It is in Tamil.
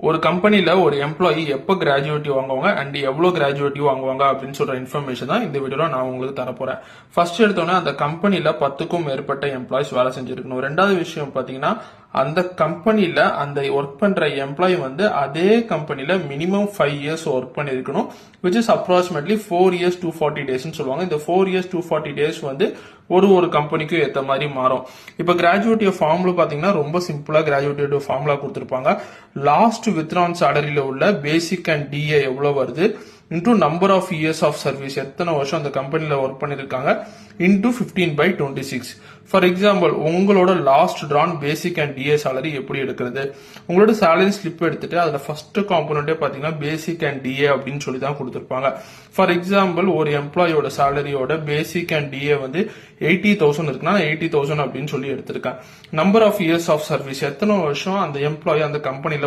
ஒரு கம்பெனில ஒரு எம்ப்ளாயி எப்போ கிராஜுவேட்டி வாங்குவாங்க அண்ட் எவ்வளவு கிராஜுவேட்டி வாங்குவாங்க அப்படின்னு சொல்ற இன்ஃபர்மேஷன் தான் இந்த வீடியோல நான் உங்களுக்கு தரப்போறேன். ஃபர்ஸ்ட் எடுத்தோன்னே அந்த கம்பெனில 10க்கும் மேற்பட்ட எம்ப்ளாயிஸ் வேலை செஞ்சிருக்கணும். ரெண்டாவது விஷயம் பாத்தீங்கன்னா அந்த கம்பெனில அந்த ஒர்க் பண்ற எம்ப்ளாயி வந்து அதே கம்பெனில மினிமம் 5 இயர்ஸ் ஒர்க் பண்ணிருக்கணும், which is approximately 4 years 240 days சொல்லுவாங்க. இந்த 4 இயர்ஸ் 240 டேஸ் வந்து ஒரு கம்பெனிக்கும் ஏத்த மாதிரி மாறும். இப்ப கிராஜுவேட்டிவ் ஃபார்ம்ல பாத்தீங்கன்னா ரொம்ப சிம்பிளா கிராஜுவேட்டிவ் ஃபார்முலா கொடுத்திருப்பாங்க. லாஸ்ட் வித்ரான் சேலரியில உள்ள பேசிக் அண்ட் டிஏ எவ்வளவு வருது into number of years of service, எத்தனை வருஷம் அந்த கம்பெனில ஒர்க் பண்ணிருக்காங்க, இன்டூ 15/26. ஃபார் எக்ஸாம்பிள், உங்களோட last drawn basic and DA salary எப்படி எடுக்கிறது? உங்களோட சேலரி ஸ்லிப் எடுத்துட்டு அதுல ஃபர்ஸ்ட் காம்பனண்டே பாத்தீங்கன்னா பேசிக் அண்ட் டிஏ அப்படின்னு சொல்லி தான் கொடுத்திருப்பாங்க. ஃபார் எக்ஸாம்பிள், ஒரு எம்ப்ளாயோட சேலரியோட பேசிக் அண்ட் டிஏ வந்து 80,000 இருக்குன்னா 80,000 அப்படின்னு சொல்லி எடுத்திருக்கேன். Number of years of service, எத்தனை வருஷம் அந்த எம்ப்ளாயி அந்த கம்பெனில